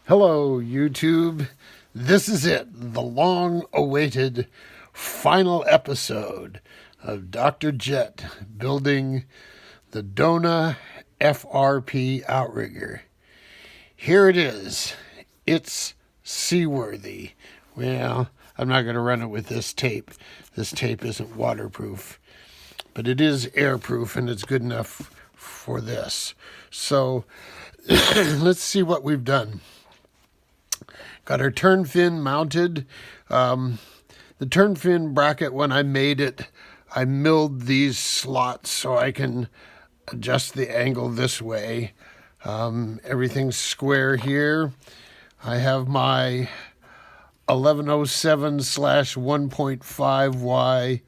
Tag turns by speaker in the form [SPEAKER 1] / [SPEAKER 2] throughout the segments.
[SPEAKER 1] Hello, YouTube. This is it, the long-awaited final episode of Dr. Jet building the Dona FRP outrigger. Here it is. It's seaworthy. Well, I'm not going to run it with this tape. This tape isn't waterproof, but it is airproof and it's good enough for this. So let's see what we've done. Got our turn fin mounted. The turn fin bracket, when I made it, I milled these slots so I can adjust the angle this way. Everything's square here. I have my 1107/1.5Y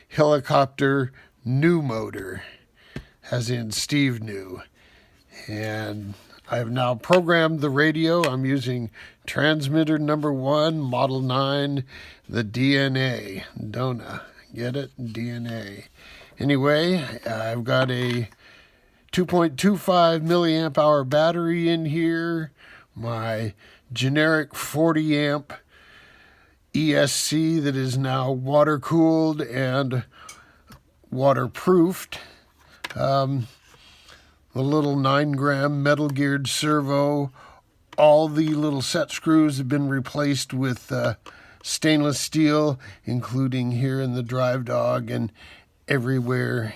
[SPEAKER 1] helicopter new motor, as in Steve New. And I have now programmed the radio. I'm using transmitter number 1, model 9, the DNA, Dona. Get it? DNA. Anyway, I've got a 2.25 milliamp hour battery in here, my generic 40 amp ESC that is now water cooled and waterproofed. The little 9-gram metal geared servo. All the little set screws have been replaced with stainless steel, including here in the drive dog and everywhere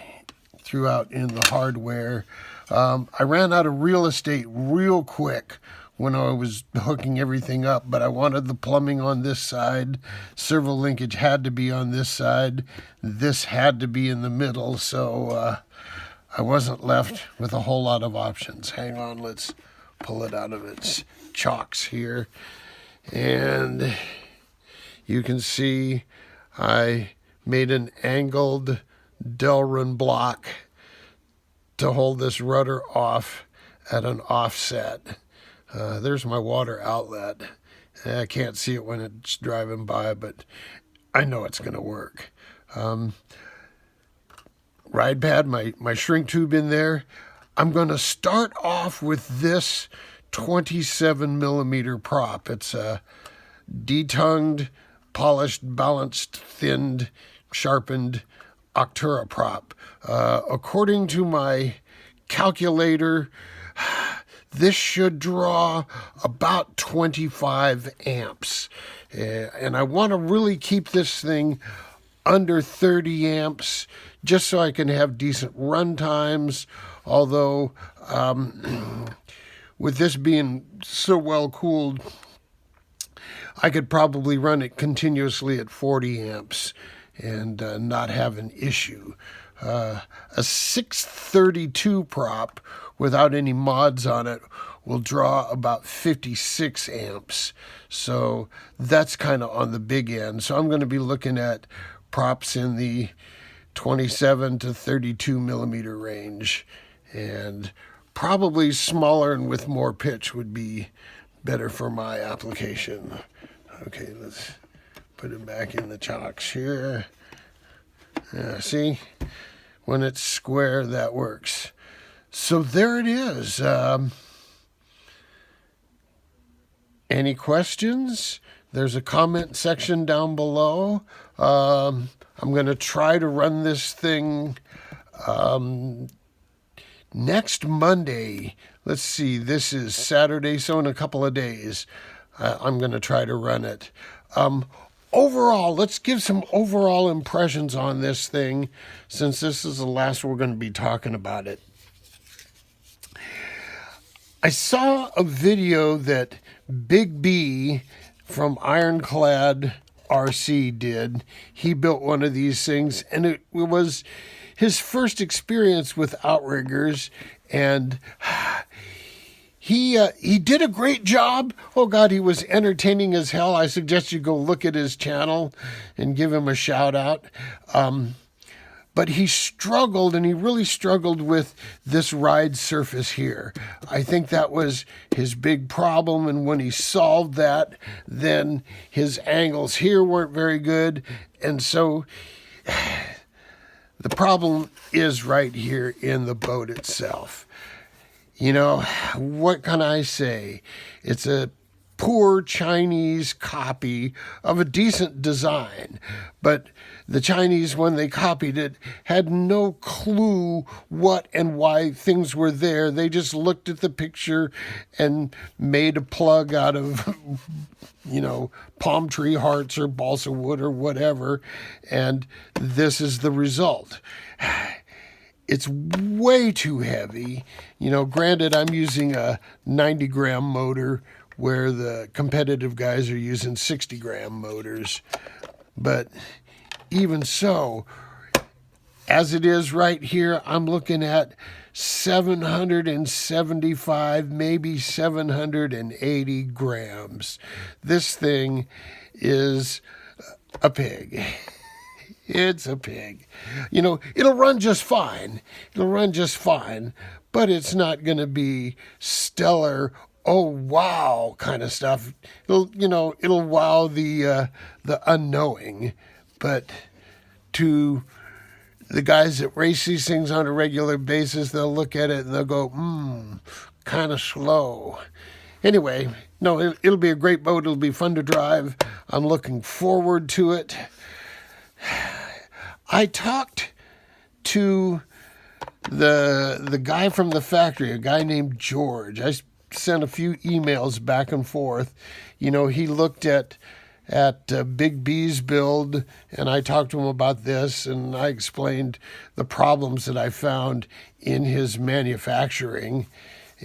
[SPEAKER 1] throughout in the hardware. I ran out of real estate real quick when I was hooking everything up, but I wanted the plumbing on this side. Servo linkage had to be on this side. This had to be in the middle, so I wasn't left with a whole lot of options. Hang on, let's pull it out of its chocks here. And you can see I made an angled Delrin block to hold this rudder off at an offset. There's my water outlet. I can't see it when it's driving by, but I know it's going to work. Ride pad, my shrink tube in there. I'm going to start off with this 27 millimeter prop. It's a detongued, polished, balanced, thinned, sharpened Octura prop. According to my calculator, this should draw about 25 amps. And I want to really keep this thing under 30 amps just so I can have decent run times. Although with this being so well cooled, I could probably run it continuously at 40 amps and not have an issue. A 632 prop without any mods on it will draw about 56 amps. So that's kind of on the big end. So I'm going to be looking at props in the 27 to 32 millimeter range, and probably smaller and with more pitch would be better for my application. Okay, let's put it back in the chocks here. See, when it's square, that works. So there it is. Any questions? There's a comment section down below. I'm going to try to run this thing next Monday. Let's see, this is Saturday, so in a couple of days, I'm going to try to run it. Overall, let's give some overall impressions on this thing, since this is the last we're going to be talking about it. I saw a video that Big B from Ironclad RC did. He built one of these things, and it was his first experience with outriggers, and he did a great job. Oh God, he was entertaining as hell. I suggest you go look at his channel and give him a shout out. But he struggled, and he really struggled with this ride surface here. I think that was his big problem, and when he solved that, then his angles here weren't very good. And so the problem is right here in the boat itself. You know, what can I say? It's a poor Chinese copy of a decent design. But the Chinese, when they copied it, had no clue what and why things were there. They just looked at the picture and made a plug out of, palm tree hearts or balsa wood or whatever. And this is the result. It's way too heavy. Granted, I'm using a 90-gram motor where the competitive guys are using 60-gram motors. But even so, as it is right here, I'm looking at 775, maybe 780 grams. This thing is a pig. It's a pig. It'll run just fine. But it's not going to be stellar, oh wow kind of stuff. It'll wow the unknowing. But to the guys that race these things on a regular basis, they'll look at it and they'll go, kind of slow. Anyway, no, it'll be a great boat. It'll be fun to drive. I'm looking forward to it. I talked to the guy from the factory, a guy named George. I sent a few emails back and forth. He looked at Big B's build, and I talked to him about this, and I explained the problems that I found in his manufacturing.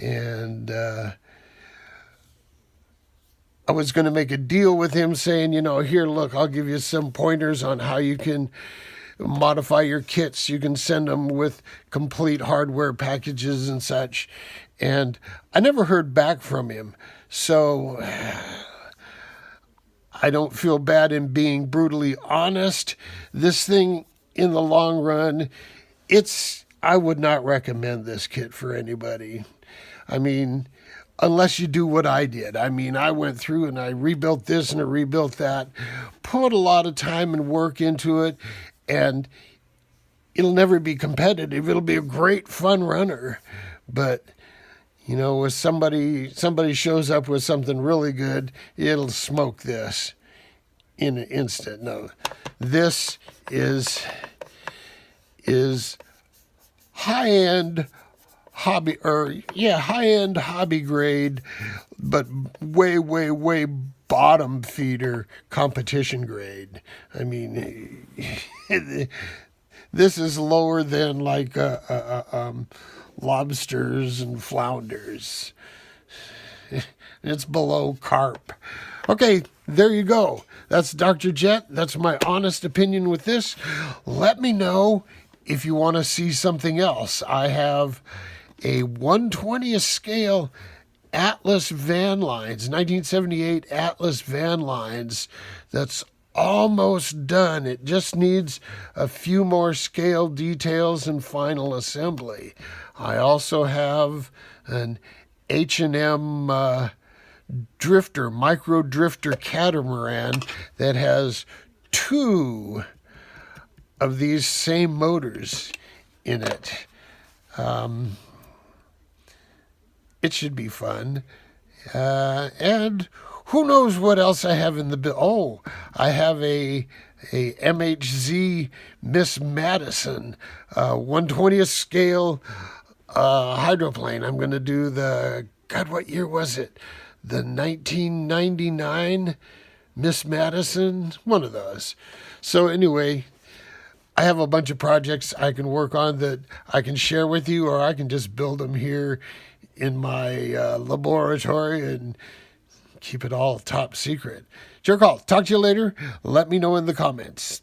[SPEAKER 1] And I was going to make a deal with him saying, here, look, I'll give you some pointers on how you can modify your kits. You can send them with complete hardware packages and such. And I never heard back from him. So I don't feel bad in being brutally honest. This thing, in the long run, I would not recommend this kit for anybody. Unless you do what I did. I went through and I rebuilt this and I rebuilt that, put a lot of time and work into it, and it'll never be competitive. It'll be a great fun runner. But, if somebody shows up with something really good, it'll smoke this in an instant. No, this is high-end high-end hobby grade, but way, way, way bottom feeder competition grade. This is lower than like lobsters and flounders. It's below carp. Okay, there you go. That's Dr. Jet. That's my honest opinion with this. Let me know if you want to see something else. I have a 1/20th scale Atlas van lines, 1978 Atlas van lines, that's almost done. It just needs a few more scale details and final assembly. I also have an H&M drifter, micro drifter catamaran that has 2 of these same motors in it. It should be fun. And who knows what else I have in the bill. Oh, I have a MHZ Miss Madison 1/20th scale hydroplane. I'm going to do what year was it? The 1999 Miss Madison, one of those. So anyway, I have a bunch of projects I can work on that I can share with you, or I can just build them here in my laboratory and keep it all top secret. Jerk all. Talk to you later. Let me know in the comments.